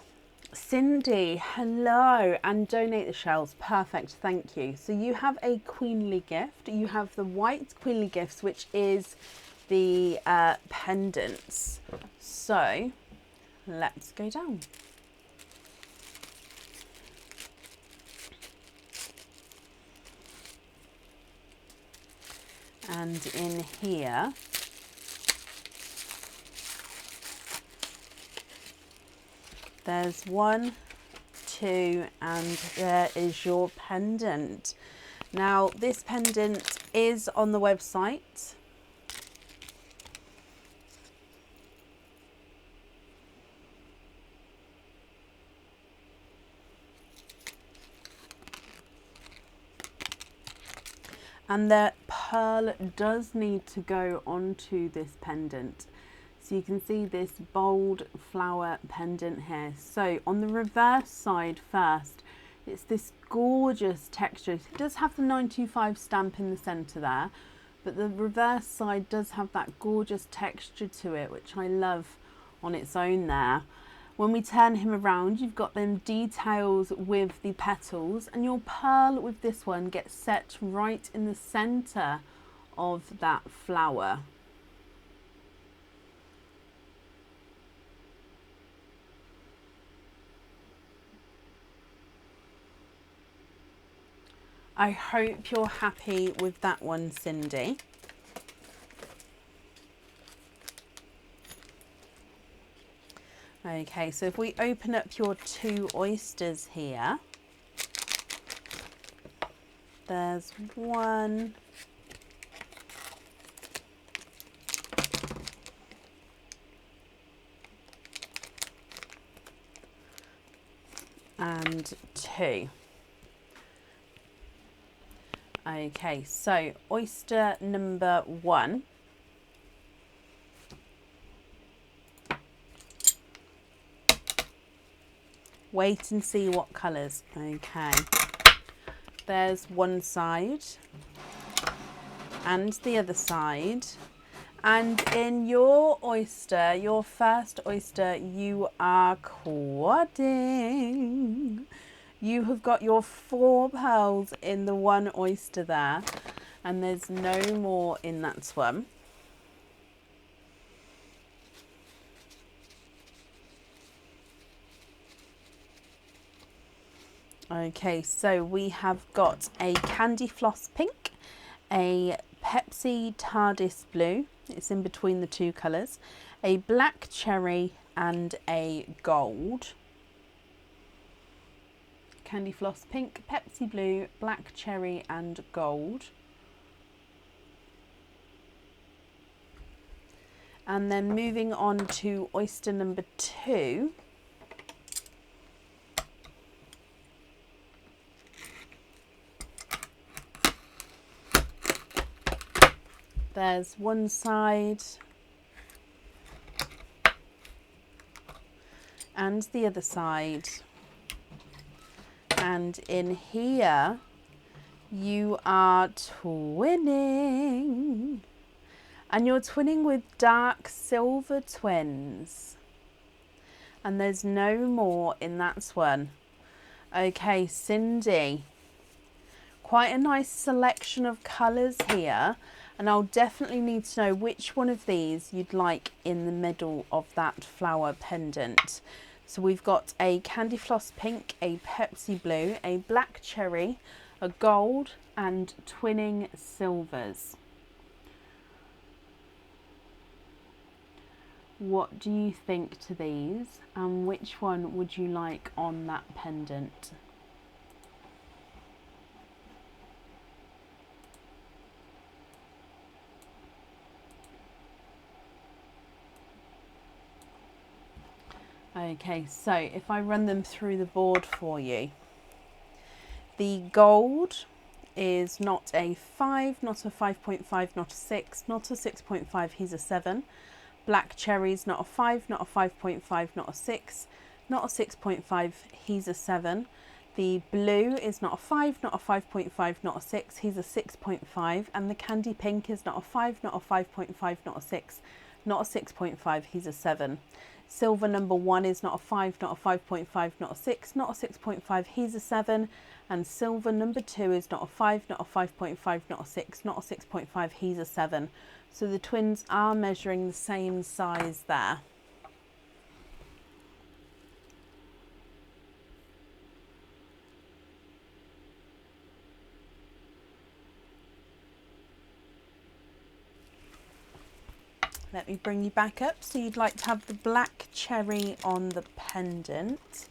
Cindy, hello, and donate the shells. Perfect, thank you. So you have a queenly gift. You have the white queenly gifts, which is the pendants. So let's go down. And in here, there's 1, 2, and there is your pendant. Now, this pendant is on the website. And the pearl does need to go onto this pendant. So you can see this bold flower pendant here. So on the reverse side first, it's this gorgeous texture. It does have the 925 stamp in the centre there, but the reverse side does have that gorgeous texture to it, which I love on its own there. When we turn him around, you've got them details with the petals, and your pearl with this one gets set right in the centre of that flower. I hope you're happy with that one, Cindy. Okay, so if we open up your 2 oysters here, there's 1, and 2. Okay, so oyster number 1. Wait and see what colours. Okay, there's one side and the other side. And in your oyster, your first oyster, you are quadding. You have got your 4 pearls in the one oyster there, and there's no more in that one. Okay, so we have got a candy floss pink, a Pepsi TARDIS blue, it's in between the two colours, a black cherry and a gold. Candy floss pink, Pepsi blue, black cherry and gold. And then moving on to oyster number 2. There's one side and the other side. And in here, you are twinning. And you're twinning with dark silver twins. And there's no more in that one. Okay, Cindy. Quite a nice selection of colours here. And I'll definitely need to know which one of these you'd like in the middle of that flower pendant. So we've got a candy floss pink, a Pepsi blue, a black cherry, a gold and twinning silvers. What do you think to these and which one would you like on that pendant? Okay, so if I run them through the board for you, the gold is not a 5, not a 5.5, not a 6, not a 6.5, he's a 7. Black cherry's not a 5, not a 5.5, not a 6, not a 6.5, he's a 7. The blue is not a 5, not a 5.5, not a 6, he's a 6.5. And the candy pink is not a 5, not a 5.5, not a 6, not a 6.5, he's a 7. Silver number 1 is not a 5, not a 5.5, not a 6, not a 6.5, he's a 7. And silver number 2 is not a 5, not a 5.5, not a 6, not a 6.5, he's a 7. So the twins are measuring the same size there. Let me bring you back up. So you'd like to have the black cherry on the pendant.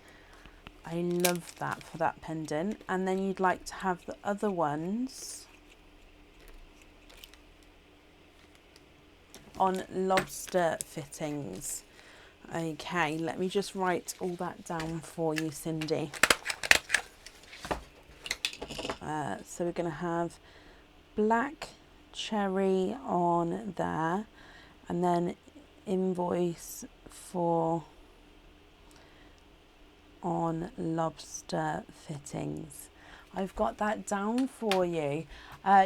I love that for that pendant. And then you'd like to have the other ones on lobster fittings. Okay, let me just write all that down for you, Cindy. So we're going to have black cherry on there. And then invoice for on lobster fittings. I've got that down for you.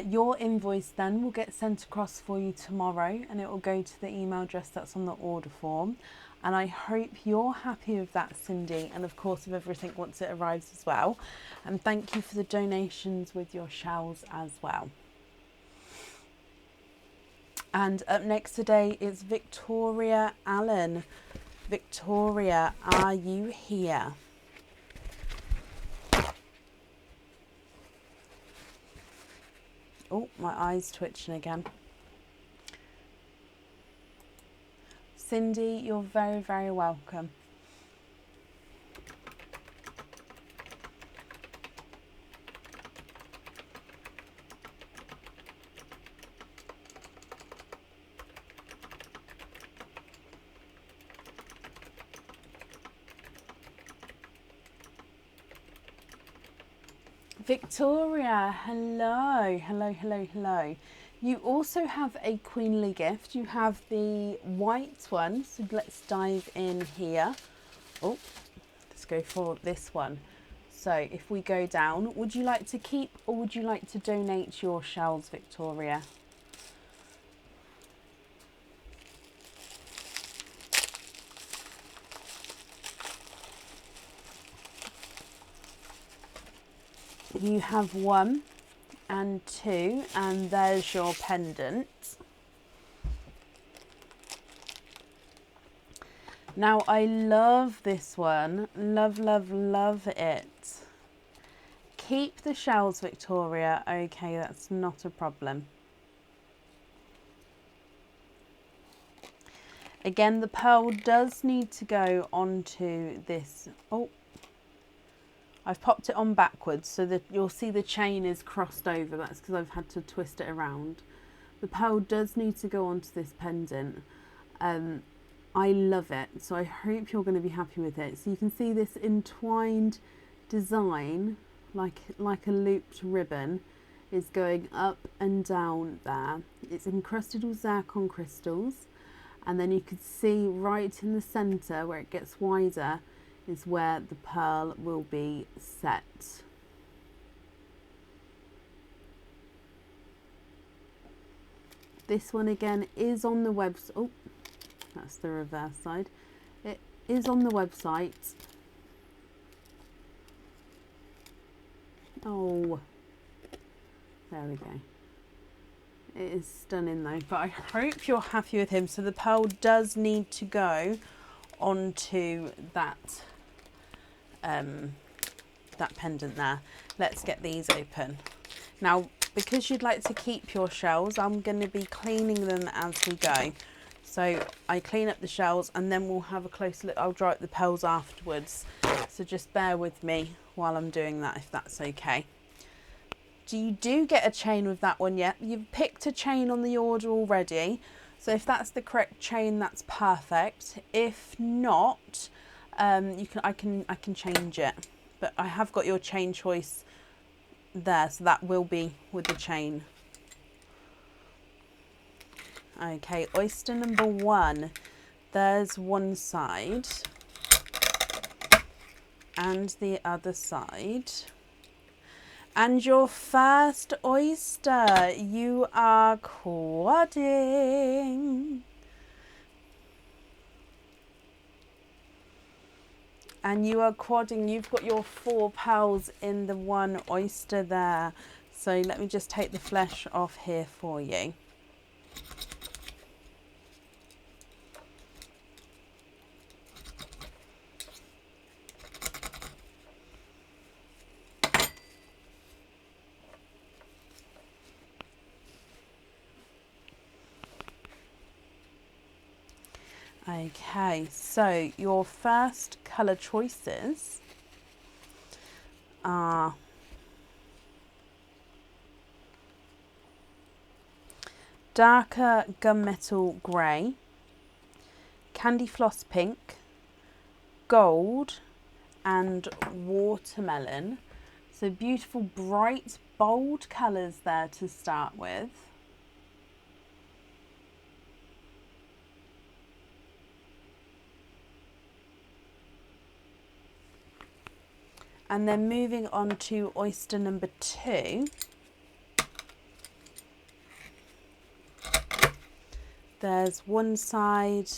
Your invoice then will get sent across for you tomorrow and it will go to the email address that's on the order form. And I hope you're happy with that, Cindy, and of course with everything once it arrives as well. And thank you for the donations with your shells as well. And up next today is Victoria Allen. Victoria, are you here? Oh, my eye's twitching again. Cindy, you're very, very welcome. Victoria, hello, hello, hello, hello. You also have a queenly gift. You have the white one, so let's dive in here. Oh, let's go for this one. So if we go down, would you like to keep or would you like to donate your shells, Victoria? You have 1 and 2, and there's your pendant. Now I love this one, love, love, love it. Keep the shells, Victoria. Okay, that's not a problem. Again, the pearl does need to go onto this. Oh, I've popped it on backwards so that you'll see the chain is crossed over. That's because I've had to twist it around. The pearl does need to go onto this pendant. I love it, so I hope you're going to be happy with it. So you can see this entwined design, like a looped ribbon, is going up and down there. It's encrusted with zircon crystals, and then you can see right in the centre where it gets wider is where the pearl will be set. This one again is on the website. Oh, that's the reverse side. It is on the website. Oh, there we go. It is stunning though, but I hope you're happy with him. So the pearl does need to go onto that that pendant there. Let's get these open. Now, because you'd like to keep your shells, I'm going to be cleaning them as we go. So I clean up the shells and then we'll have a close look. I'll dry up the pearls afterwards. So just bear with me while I'm doing that, if that's okay. You do get a chain with that one yet. You've picked a chain on the order already. So if that's the correct chain, that's perfect. If not, I can change it. But I have got your chain choice there, so that will be with the chain. Okay, oyster number 1. There's one side and the other side. And your first oyster, you are quadding. And you are quadding, you've got your 4 pearls in the one oyster there. So let me just take the flesh off here for you. Okay, so your first colour choices are darker gunmetal grey, candy floss pink, gold and watermelon. So beautiful, bright, bold colours there to start with. And then moving on to oyster number 2. There's one side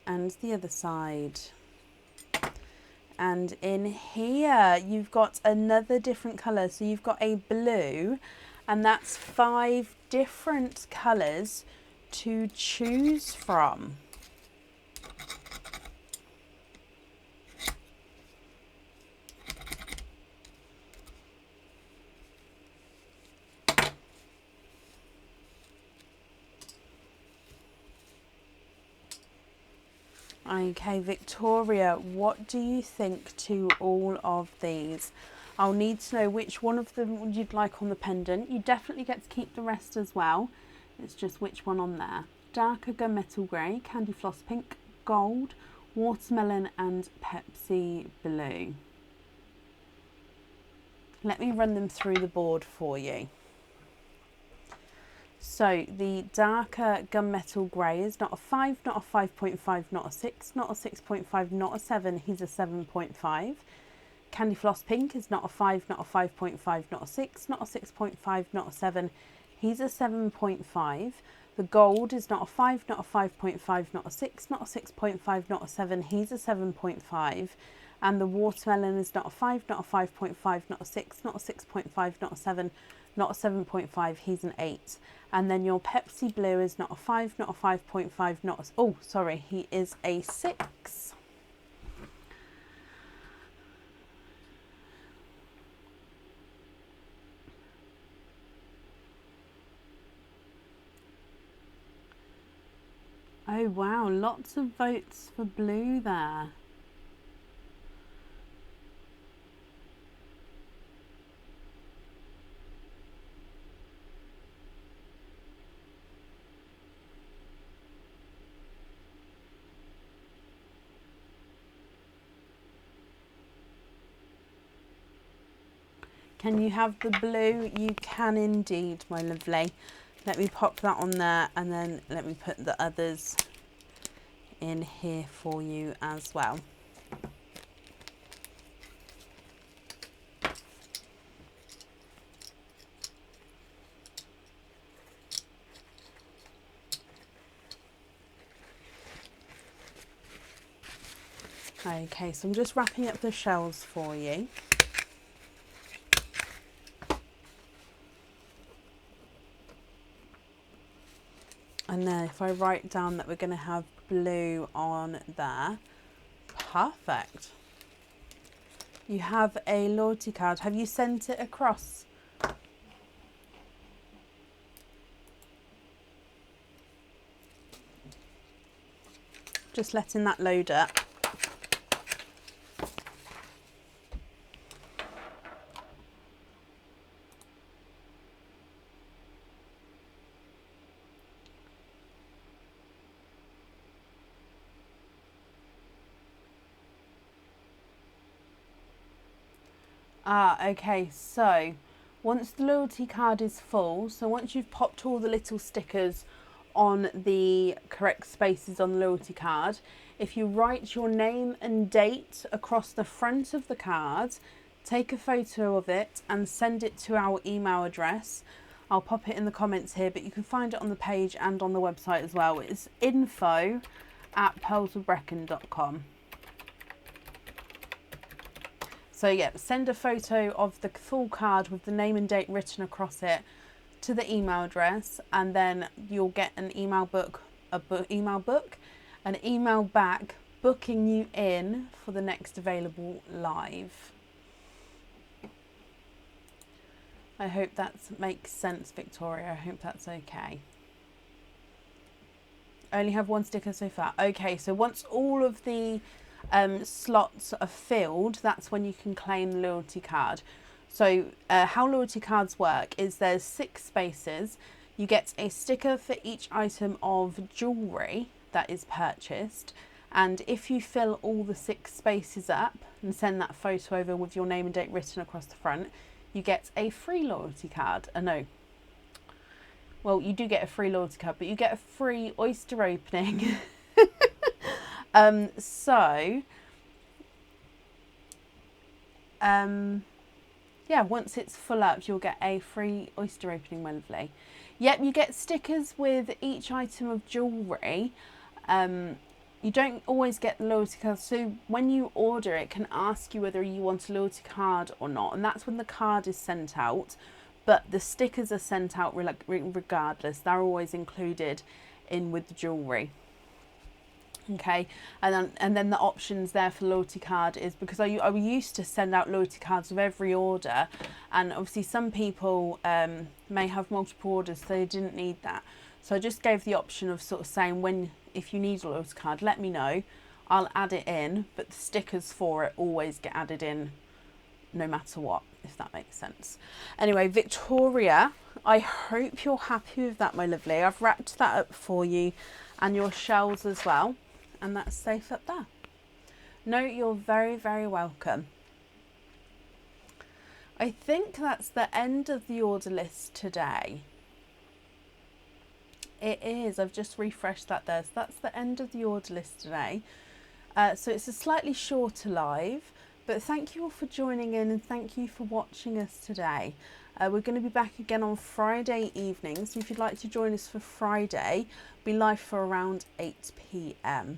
and the other side. And in here, you've got another different colour. So you've got a blue, and that's 5 different colours to choose from. Okay, Victoria, what do you think to all of these? I'll need to know which one of them you'd like on the pendant. You definitely get to keep the rest as well. It's just which one on there. Darker gunmetal grey, candy floss pink, gold, watermelon and Pepsi blue. Let me run them through the board for you. So the darker gunmetal grey is not a 5, not a 5.5, not a 6, not a 6.5, not a 7, he's a 7.5. Candy floss pink is not a 5, not a 5.5, not a 6, not a 6.5, not a 7, he's a 7.5. The gold is not a 5, not a 5.5, not a 6, not a 6.5, not a 7, he's a 7.5. And the watermelon is not a 5, not a 5.5, not a 6, not a 6.5, not a 7, not a 7.5, he's an 8. And then your Pepsi blue is not a 5, not a 5.5, not a... Oh, sorry, he is a 6. Oh wow, lots of votes for blue there. Can you have the blue? You can indeed, my lovely. Let me pop that on there, and then let me put the others in here for you as well. Okay, so I'm just wrapping up the shells for you. And then if I write down that we're going to have blue on there, perfect. You have a loyalty card. Have you sent it across? Just letting that load up. Okay, so once the loyalty card is full, so once you've popped all the little stickers on the correct spaces on the loyalty card, if you write your name and date across the front of the card, take a photo of it and send it to our email address. I'll pop it in the comments here, but you can find it on the page and on the website as well. It's info@pearlsofbrecon.com. So yeah, send a photo of the full card with the name and date written across it to the email address, and then you'll get an email back booking you in for the next available live. I hope that makes sense, Victoria. I hope that's okay. I only have one sticker so far. Okay, so once all of the slots are filled, that's when you can claim the loyalty card. So how loyalty cards work is there's 6 spaces. You get a sticker for each item of jewellery that is purchased, and if you fill all the 6 spaces up and send that photo over with your name and date written across the front, you get a free loyalty card. No, well, you do get a free loyalty card, but you get a free oyster opening. Yeah, once it's full up, you'll get a free oyster opening, my lovely. Yep, you get stickers with each item of jewellery. You don't always get the loyalty card, so when you order, it can ask you whether you want a loyalty card or not, and that's when the card is sent out. But the stickers are sent out regardless. They're always included in with the jewellery. Okay, and then the options there for loyalty card is because I used to send out loyalty cards with every order, and obviously some people may have multiple orders, so they didn't need that. So I just gave the option of sort of saying, if you need a loyalty card, let me know, I'll add it in, but the stickers for it always get added in no matter what, if that makes sense. Anyway, Victoria, I hope you're happy with that, my lovely. I've wrapped that up for you and your shells as well, and that's safe up there. No, you're very, very welcome. I think that's the end of the order list today. It is, I've just refreshed that there. So that's the end of the order list today. So it's a slightly shorter live, but thank you all for joining in and thank you for watching us today. We're going to be back again on Friday evening, so if you'd like to join us for Friday, we'll be live for around 8 p.m.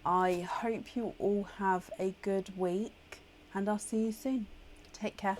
I hope you all have a good week, and I'll see you soon. Take care.